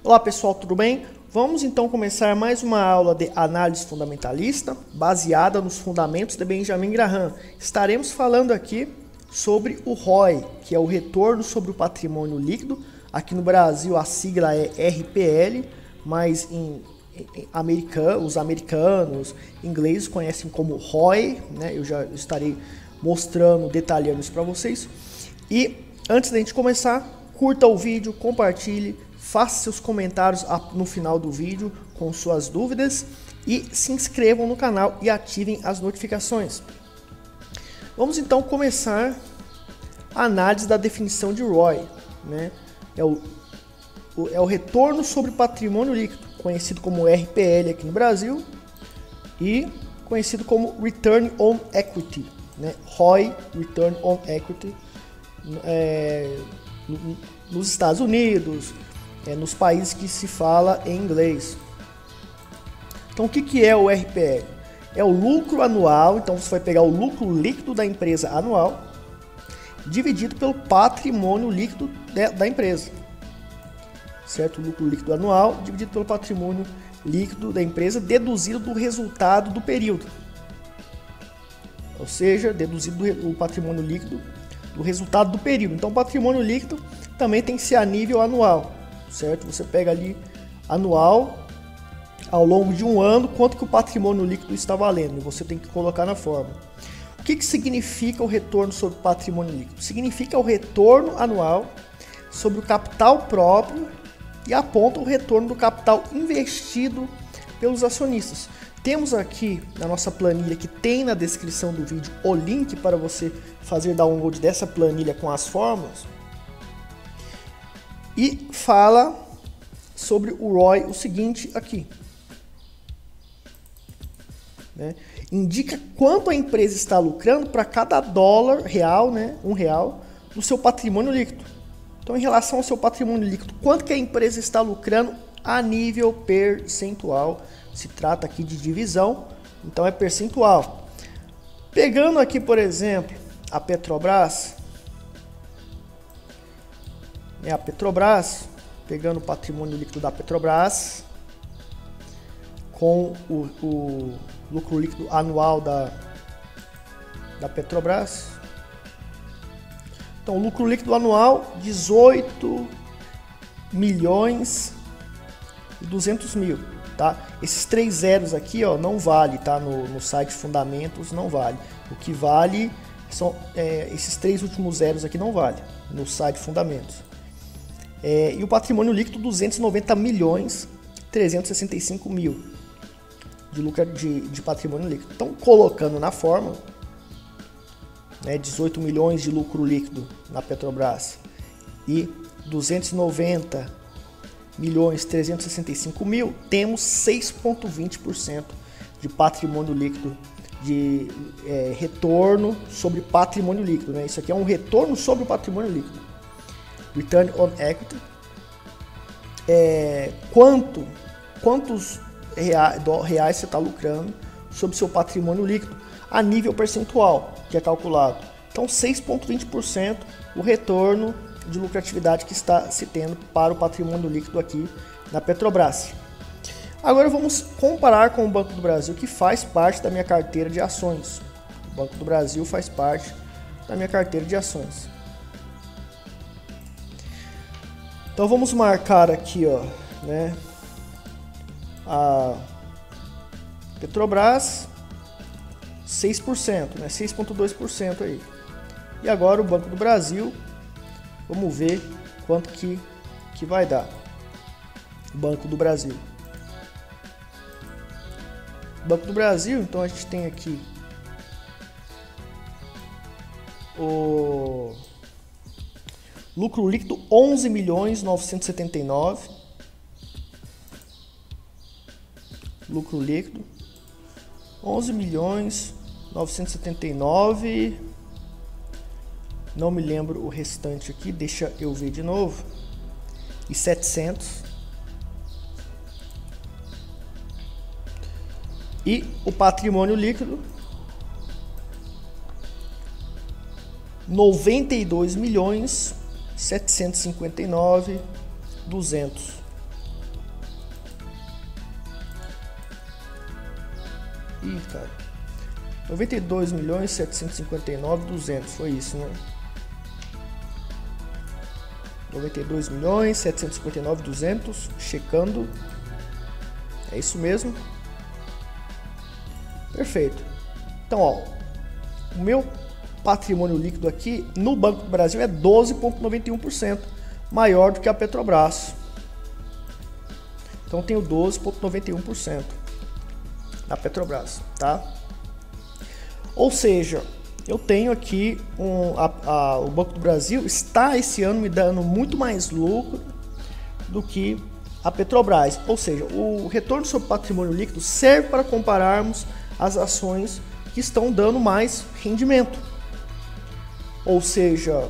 Olá pessoal, tudo bem? Vamos então começar mais uma aula de análise fundamentalista, baseada nos fundamentos de Benjamin Graham. Estaremos falando aqui sobre o ROI, que é o retorno sobre o patrimônio líquido. Aqui no Brasil a sigla é RPL, mas os americanos, ingleses conhecem como ROI, né? Eu já estarei mostrando, detalhando isso para vocês. E antes da gente começar, curta o vídeo, compartilhe, faça seus comentários no final do vídeo com suas dúvidas e se inscrevam no canal e ativem as notificações. Vamos então começar a análise da definição de ROI, né? É o retorno sobre patrimônio líquido, conhecido como RPL aqui no Brasil e conhecido como Return on Equity, né? ROI, Return on Equity, nos Estados Unidos, nos países que se fala em inglês. Então o que é o RPL? É o lucro anual, então você vai pegar o lucro líquido da empresa anual, dividido pelo patrimônio líquido da empresa. Certo? O lucro líquido anual dividido pelo patrimônio líquido da empresa, deduzido do resultado do período. Ou seja, deduzido o patrimônio líquido do resultado do período. Então o patrimônio líquido também tem que ser a nível anual. Certo? Você pega ali anual, ao longo de um ano, quanto que o patrimônio líquido está valendo, e você tem que colocar na fórmula. O que significa o retorno sobre o patrimônio líquido? Significa o retorno anual sobre o capital próprio e aponta o retorno do capital investido pelos acionistas. Temos aqui na nossa planilha, que tem na descrição do vídeo, o link para você fazer download dessa planilha com as fórmulas. E fala sobre o ROI o seguinte aqui, né? Indica quanto a empresa está lucrando para cada dólar real, né, R$1, do seu patrimônio líquido. Então, em relação ao seu patrimônio líquido, quanto que a empresa está lucrando a nível percentual? Se trata aqui de divisão, então é percentual. Pegando aqui, por exemplo, a Petrobras, pegando o patrimônio líquido da Petrobras com o lucro líquido anual da Petrobras. Então, o lucro líquido anual, 18 milhões e 200 mil, tá? Esses 3 zeros aqui, ó, não vale, tá? No site Fundamentos não vale. O que vale são esses 3 últimos zeros aqui, não vale no site Fundamentos. E o patrimônio líquido, 290 milhões 365 mil de lucro de patrimônio líquido. Então, colocando na fórmula, né, 18 milhões de lucro líquido na Petrobras e 290 milhões 365 mil, temos 6,20% de patrimônio líquido, de retorno sobre patrimônio líquido, né? Isso aqui é um retorno sobre o patrimônio líquido. Return on Equity. Quantos reais você está lucrando sobre seu patrimônio líquido a nível percentual, que é calculado. Então, 6,20% o retorno de lucratividade que está se tendo para o patrimônio líquido aqui na Petrobras. Agora vamos comparar com o Banco do Brasil, que faz parte da minha carteira de ações. O Banco do Brasil faz parte da minha carteira de ações. Então vamos marcar aqui, ó, né, a Petrobras 6%, né, 6,2% aí. E agora o Banco do Brasil, vamos ver quanto que vai dar. Banco do Brasil. Banco do Brasil, então a gente tem aqui o lucro líquido 11 milhões 979. Lucro líquido 11 milhões 979. Não me lembro o restante aqui, deixa eu ver de novo. E 700. E o patrimônio líquido 92 milhões 759 200. Ih, cara. 92.759.200, foi isso, né? 92.759.200, checando. É isso mesmo. Perfeito. Então, ó, o meu patrimônio líquido aqui no Banco do Brasil é 12,91%, maior do que a Petrobras. Então, eu tenho 12,91% na Petrobras, tá? Ou seja, eu tenho aqui o Banco do Brasil está esse ano me dando muito mais lucro do que a Petrobras. Ou seja, o retorno sobre patrimônio líquido serve para compararmos as ações que estão dando mais rendimento. Ou seja,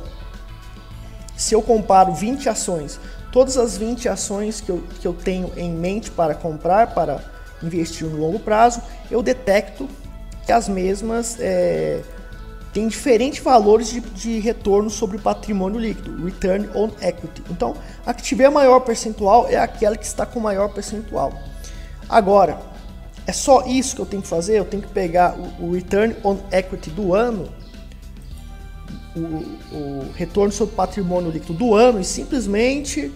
se eu comparo 20 ações, todas as 20 ações que eu tenho em mente para comprar, para investir no longo prazo, eu detecto que as mesmas têm diferentes valores de retorno sobre o patrimônio líquido, Return on Equity. Então, a que tiver maior percentual é aquela que está com maior percentual. Agora, é só isso que eu tenho que fazer? Eu tenho que pegar o Return on Equity do ano, o retorno sobre patrimônio líquido do ano, e simplesmente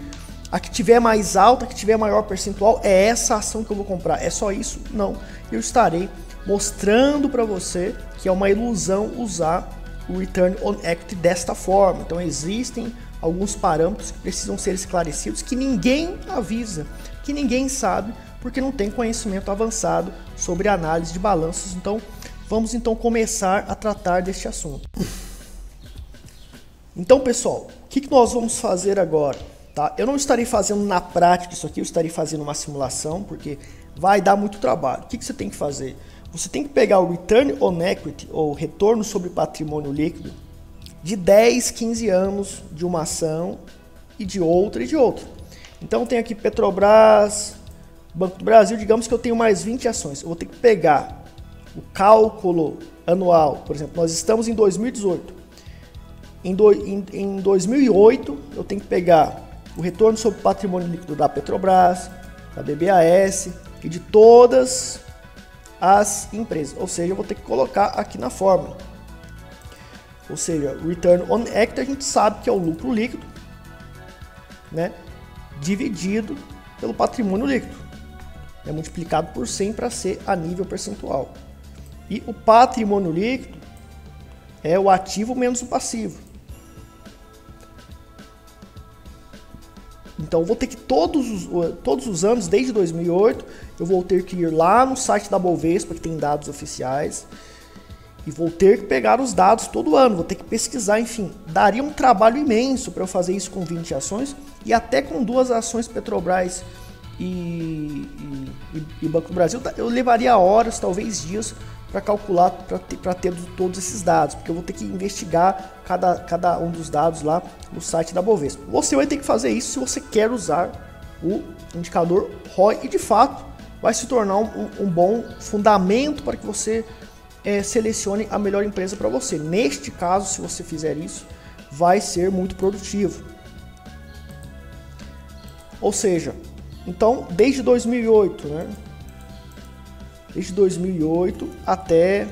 a que tiver mais alta, a que tiver maior percentual, é essa ação que eu vou comprar. É só isso? Não. Eu estarei mostrando para você que é uma ilusão usar o Return on Equity desta forma. Então existem alguns parâmetros que precisam ser esclarecidos, que ninguém avisa, que ninguém sabe, porque não tem conhecimento avançado sobre análise de balanços. Então vamos então começar a tratar deste assunto. Então, pessoal, o que nós vamos fazer agora? Tá? Eu não estarei fazendo na prática isso aqui, eu estarei fazendo uma simulação, porque vai dar muito trabalho. O que você tem que fazer? Você tem que pegar o Return on Equity, ou retorno sobre patrimônio líquido, de 10, 15 anos de uma ação e de outra e de outra. Então tem aqui Petrobras, Banco do Brasil, digamos que eu tenho mais 20 ações. Eu vou ter que pegar o cálculo anual, por exemplo, nós estamos em 2018. Em 2008 eu tenho que pegar o retorno sobre patrimônio líquido da Petrobras, da BBAS e de todas as empresas. Ou seja, eu vou ter que colocar aqui na fórmula. Ou seja, Return on Equity a gente sabe que é o lucro líquido, né, dividido pelo patrimônio líquido. É multiplicado por 100 para ser a nível percentual. E o patrimônio líquido é o ativo menos o passivo. Então eu vou ter que todos os anos, desde 2008, eu vou ter que ir lá no site da Bovespa, que tem dados oficiais, e vou ter que pegar os dados todo ano, vou ter que pesquisar, enfim. Daria um trabalho imenso para eu fazer isso com 20 ações, e até com 2 ações Petrobras e Banco do Brasil, eu levaria horas, talvez dias, para calcular, para ter todos esses dados, porque eu vou ter que investigar cada um dos dados lá no site da Bovespa. Você vai ter que fazer isso se você quer usar o indicador ROI, e de fato vai se tornar um bom fundamento para que você selecione a melhor empresa para você. Neste caso, se você fizer isso, vai ser muito produtivo. Ou seja, então desde 2008, né? Desde 2008 até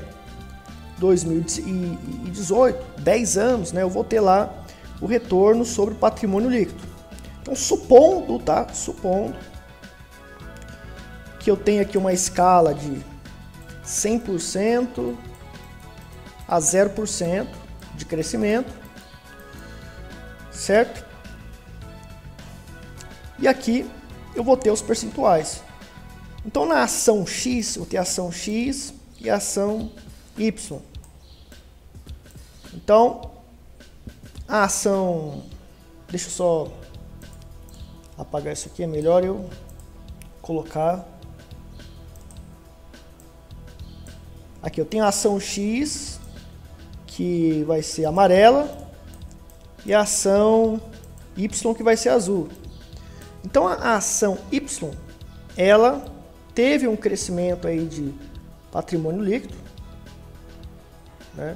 2018, 10 anos, né, eu vou ter lá o retorno sobre o patrimônio líquido. Então, supondo que eu tenho aqui uma escala de 100% a 0% de crescimento, certo? E aqui eu vou ter os percentuais. Então, na ação X, eu vou ter a ação X e a ação Y. Então, a ação... Deixa eu só apagar isso aqui, é melhor eu colocar... Aqui eu tenho a ação X, que vai ser amarela, e a ação Y, que vai ser azul. Então, a ação Y, ela... teve um crescimento aí de patrimônio líquido, né?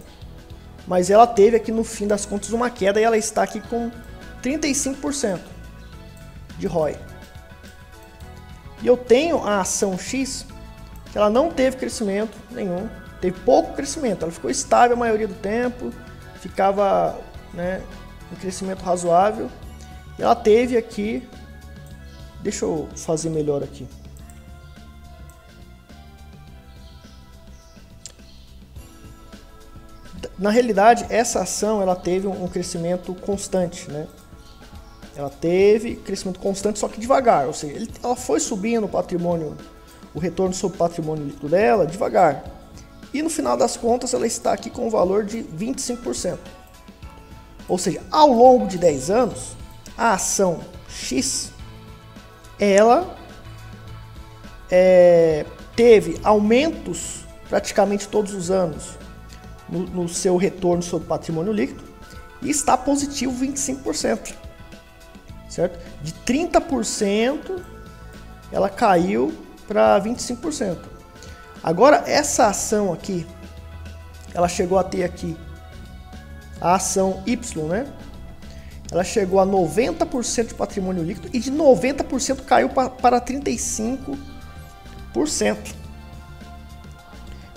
Mas ela teve aqui no fim das contas uma queda, e ela está aqui com 35% de ROI. E eu tenho a ação X, que ela não teve crescimento nenhum, teve pouco crescimento, ela ficou estável a maioria do tempo, ficava, né, em crescimento razoável. E ela teve aqui, deixa eu fazer melhor aqui. Na realidade, essa ação ela teve um crescimento constante, né? Ela teve crescimento constante, só que devagar, ou seja, ela foi subindo o patrimônio, o retorno sobre o patrimônio líquido dela devagar. E no final das contas ela está aqui com um valor de 25%. Ou seja, ao longo de 10 anos, a ação X, ela teve aumentos praticamente todos os anos no seu retorno sobre patrimônio líquido e está positivo 25%, certo? De 30% ela caiu para 25%. Agora essa ação aqui, ela chegou a ter aqui a ação Y, né? Ela chegou a 90% de patrimônio líquido e de 90% caiu para 35%.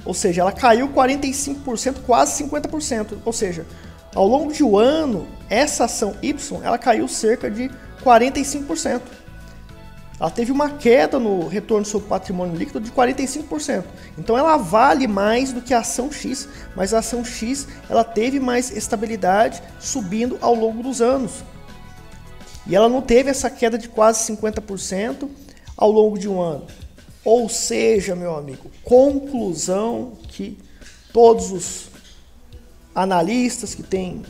Ou seja, ela caiu 45%, quase 50%. Ou seja, ao longo de um ano, essa ação Y, ela caiu cerca de 45%. Ela teve uma queda no retorno sobre patrimônio líquido de 45%. Então ela vale mais do que a ação X, mas a ação X ela teve mais estabilidade subindo ao longo dos anos. E ela não teve essa queda de quase 50% ao longo de um ano. Ou seja, meu amigo, conclusão que todos os analistas que têm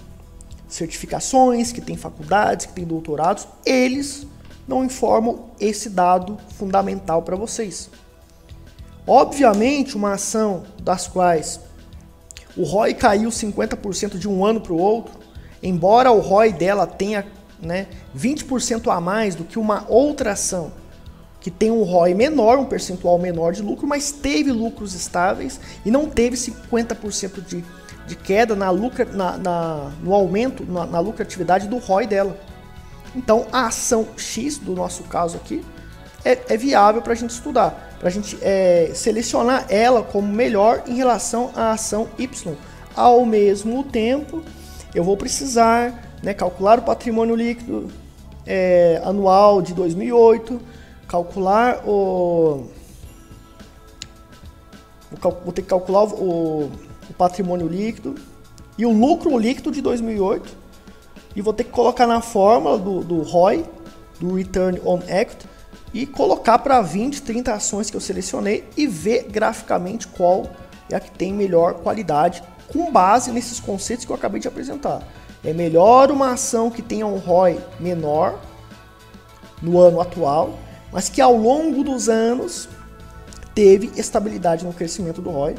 certificações, que têm faculdades, que têm doutorados, eles não informam esse dado fundamental para vocês. Obviamente, uma ação das quais o ROI caiu 50% de um ano para o outro, embora o ROI dela tenha, né, 20% a mais do que uma outra ação que tem um ROI menor, um percentual menor de lucro, mas teve lucros estáveis e não teve 50% de queda no aumento, na lucratividade do ROI dela. Então a ação X, do nosso caso aqui, é viável para a gente estudar, para a gente selecionar ela como melhor em relação à ação Y. Ao mesmo tempo, eu vou precisar, né, calcular o patrimônio líquido anual de 2008, calcular vou ter que calcular o patrimônio líquido e o lucro líquido de 2008 e vou ter que colocar na fórmula do ROI, do Return on Equity, e colocar para 20, 30 ações que eu selecionei e ver graficamente qual é a que tem melhor qualidade com base nesses conceitos que eu acabei de apresentar. É melhor uma ação que tenha um ROI menor no ano atual, mas que ao longo dos anos teve estabilidade no crescimento do ROI,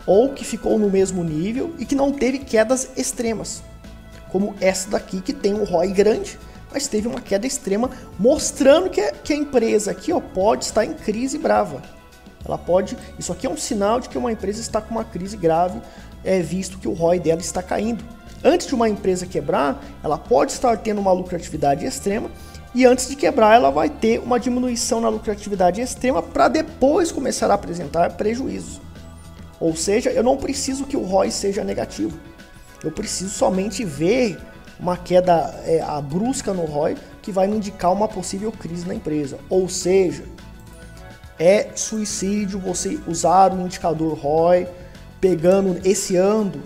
ou que ficou no mesmo nível e que não teve quedas extremas, como essa daqui que tem um ROI grande, mas teve uma queda extrema, mostrando que a empresa aqui, ó, pode estar em crise brava. Ela pode, isso aqui é um sinal de que uma empresa está com uma crise grave, visto que o ROI dela está caindo. Antes de uma empresa quebrar, ela pode estar tendo uma lucratividade extrema, e antes de quebrar, ela vai ter uma diminuição na lucratividade extrema para depois começar a apresentar prejuízos. Ou seja, eu não preciso que o ROI seja negativo. Eu preciso somente ver uma queda brusca no ROI que vai me indicar uma possível crise na empresa. Ou seja, é suicídio você usar o indicador ROI, pegando esse ano,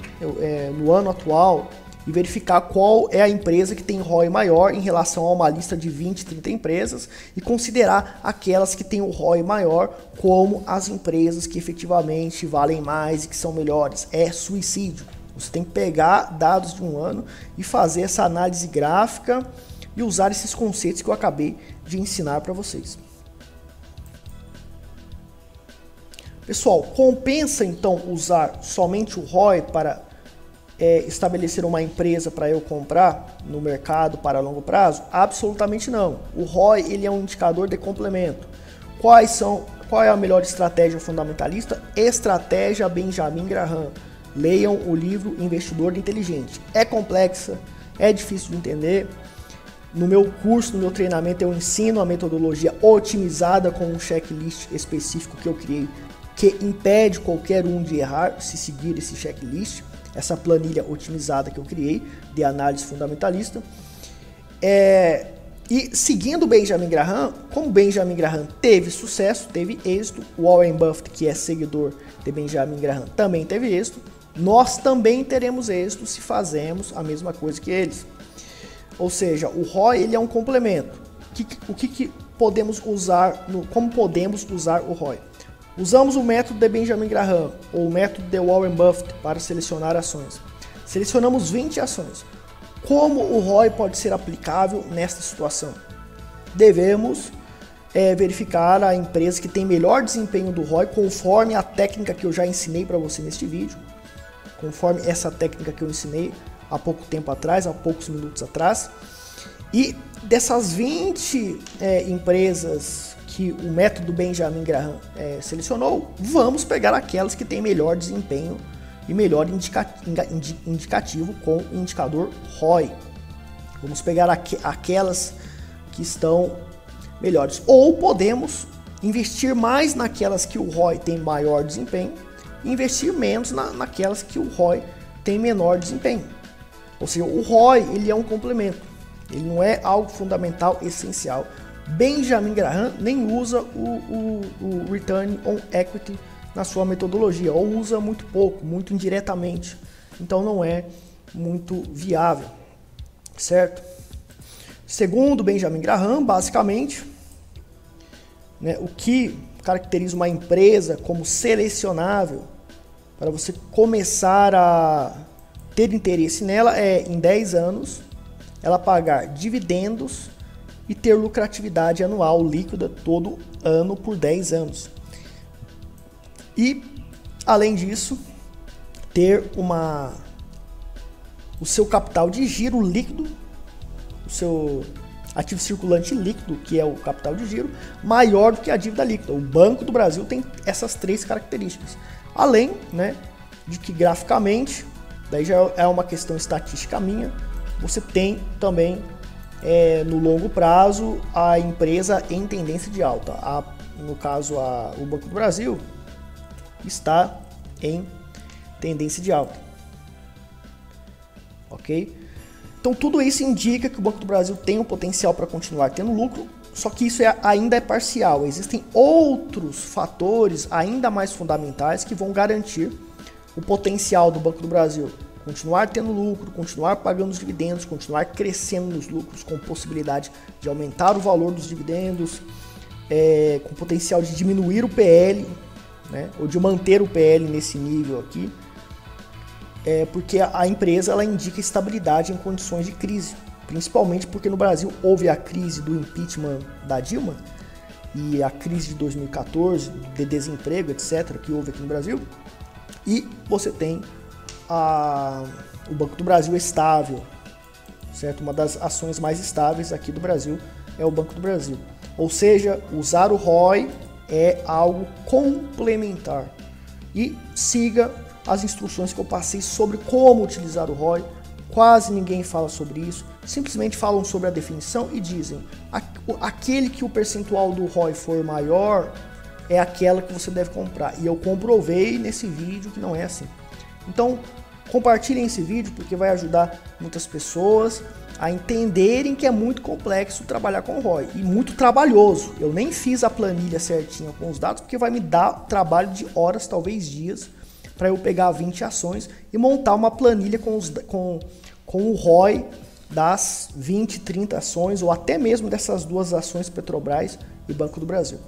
no ano atual, e verificar qual é a empresa que tem ROI maior em relação a uma lista de 20, 30 empresas e considerar aquelas que têm o ROI maior como as empresas que efetivamente valem mais e que são melhores. É suicídio. Você tem que pegar dados de um ano e fazer essa análise gráfica e usar esses conceitos que eu acabei de ensinar para vocês. Pessoal, compensa então usar somente o ROI para estabelecer uma empresa para eu comprar no mercado para longo prazo? Absolutamente não. O ROI ele é um indicador de complemento. Qual é a melhor estratégia fundamentalista? Estratégia Benjamin Graham. Leiam o livro Investidor Inteligente. É complexa, é difícil de entender. No meu curso, no meu treinamento, eu ensino a metodologia otimizada com um checklist específico que eu criei que impede qualquer um de errar se seguir esse checklist, essa planilha otimizada que eu criei de análise fundamentalista. E seguindo Benjamin Graham, como Benjamin Graham teve sucesso, teve êxito, Warren Buffett, que é seguidor de Benjamin Graham, também teve êxito, nós também teremos êxito se fazemos a mesma coisa que eles. Ou seja, o ROI ele é um complemento. O que podemos usar, como podemos usar o ROI? Usamos o método de Benjamin Graham ou o método de Warren Buffett para selecionar ações. Selecionamos 20 ações. Como o ROI pode ser aplicável nesta situação? Devemos verificar a empresa que tem melhor desempenho do ROI conforme a técnica que eu já ensinei para você neste vídeo. Conforme essa técnica que eu ensinei há pouco tempo atrás, há poucos minutos atrás. E dessas 20 empresas que o método Benjamin Graham selecionou, vamos pegar aquelas que têm melhor desempenho e melhor indicativo com o indicador ROI. Vamos pegar aquelas que estão melhores. Ou podemos investir mais naquelas que o ROI tem maior desempenho e investir menos naquelas que o ROI tem menor desempenho. Ou seja, o ROI ele é um complemento, ele não é algo fundamental, essencial. Benjamin Graham nem usa o Return on Equity na sua metodologia, ou usa muito pouco, muito indiretamente, então não é muito viável, certo? Segundo Benjamin Graham, basicamente, o que caracteriza uma empresa como selecionável para você começar a ter interesse nela é, em 10 anos, ela pagar dividendos e ter lucratividade anual líquida todo ano por 10 anos. E, além disso, ter o seu capital de giro líquido, o seu ativo circulante líquido, que é o capital de giro, maior do que a dívida líquida. O Banco do Brasil tem essas 3 características. Além, de que graficamente, daí já é uma questão estatística minha, você tem também, no longo prazo, a empresa em tendência de alta. No caso, o Banco do Brasil está em tendência de alta. Ok? Então tudo isso indica que o Banco do Brasil tem um potencial para continuar tendo lucro, só que isso ainda é parcial. Existem outros fatores ainda mais fundamentais que vão garantir o potencial do Banco do Brasil continuar tendo lucro, continuar pagando os dividendos, continuar crescendo nos lucros, com possibilidade de aumentar o valor dos dividendos, com potencial de diminuir o PL, ou de manter o PL nesse nível aqui, porque a empresa ela indica estabilidade em condições de crise, principalmente porque no Brasil houve a crise do impeachment da Dilma e a crise de 2014, de desemprego, etc., que houve aqui no Brasil, e você tem o Banco do Brasil estável, certo? Uma das ações mais estáveis aqui do Brasil é o Banco do Brasil. Ou seja, usar o ROI é algo complementar. E siga as instruções que eu passei sobre como utilizar o ROI. Quase ninguém fala sobre isso. Simplesmente falam sobre a definição e dizem aquele que o percentual do ROI for maior é aquela que você deve comprar. E eu comprovei nesse vídeo que não é assim. Então, compartilhem esse vídeo porque vai ajudar muitas pessoas a entenderem que é muito complexo trabalhar com ROI e muito trabalhoso. Eu nem fiz a planilha certinha com os dados porque vai me dar trabalho de horas, talvez dias, para eu pegar 20 ações e montar uma planilha com o ROI das 20, 30 ações ou até mesmo dessas 2 ações Petrobras e Banco do Brasil.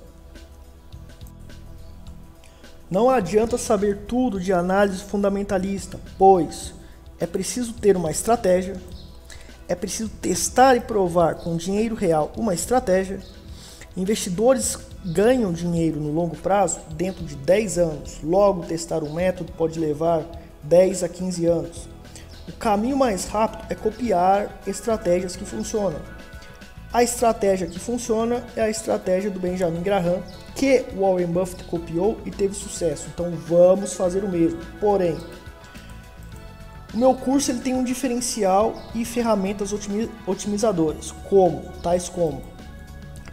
Não adianta saber tudo de análise fundamentalista, pois é preciso ter uma estratégia, é preciso testar e provar com dinheiro real uma estratégia. Investidores ganham dinheiro no longo prazo dentro de 10 anos, logo testar um método pode levar 10 a 15 anos. O caminho mais rápido é copiar estratégias que funcionam. A estratégia que funciona é a estratégia do Benjamin Graham, que o Warren Buffett copiou e teve sucesso. Então vamos fazer o mesmo. Porém, o meu curso ele tem um diferencial e ferramentas otimizadoras, tais como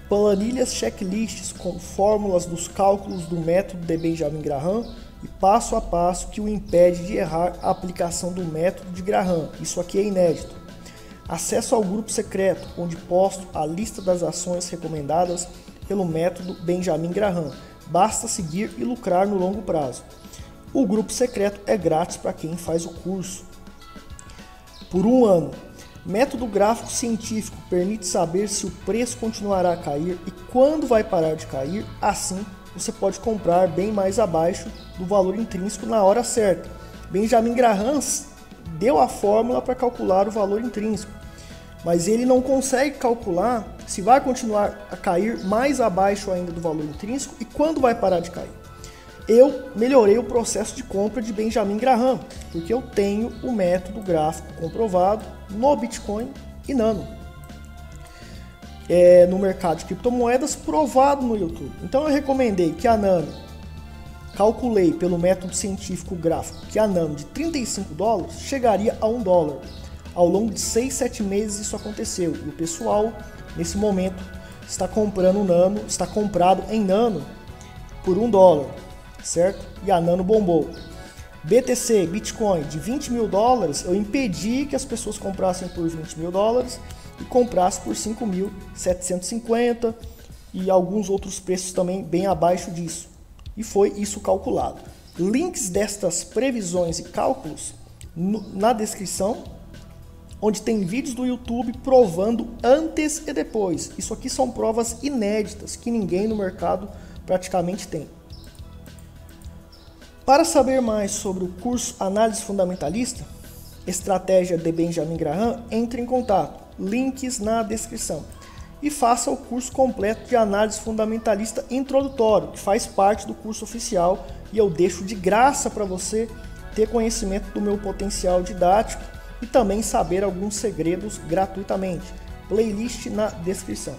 planilhas checklists com fórmulas dos cálculos do método de Benjamin Graham e passo a passo que o impede de errar a aplicação do método de Graham. Isso aqui é inédito. Acesso ao grupo secreto, onde posto a lista das ações recomendadas pelo método Benjamin Graham. Basta seguir e lucrar no longo prazo. O grupo secreto é grátis para quem faz o curso. Por 1 ano. Método gráfico científico permite saber se o preço continuará a cair e quando vai parar de cair. Assim, você pode comprar bem mais abaixo do valor intrínseco na hora certa. Benjamin Graham deu a fórmula para calcular o valor intrínseco, mas ele não consegue calcular se vai continuar a cair mais abaixo ainda do valor intrínseco e quando vai parar de cair. Eu melhorei o processo de compra de Benjamin Graham, porque eu tenho o método gráfico comprovado no Bitcoin e Nano. No mercado de criptomoedas, provado no YouTube. Então eu recomendei que a Nano, calculei pelo método científico gráfico que a Nano de $35 chegaria a $1. Ao longo de 6, 7 meses isso aconteceu. E o pessoal, nesse momento, está comprando Nano, está comprado em Nano por $1. Certo? E a Nano bombou. BTC, Bitcoin, de $20 mil, eu impedi que as pessoas comprassem por $20 mil e comprassem por 5.750 e alguns outros preços também bem abaixo disso. E foi isso calculado. Links destas previsões e cálculos na descrição, onde tem vídeos do YouTube provando antes e depois. Isso aqui são provas inéditas que ninguém no mercado praticamente tem. Para saber mais sobre o curso Análise Fundamentalista, Estratégia de Benjamin Graham, entre em contato, links na descrição. E faça o curso completo de Análise Fundamentalista Introdutório, que faz parte do curso oficial e eu deixo de graça para você ter conhecimento do meu potencial didático e também saber alguns segredos gratuitamente. Playlist na descrição.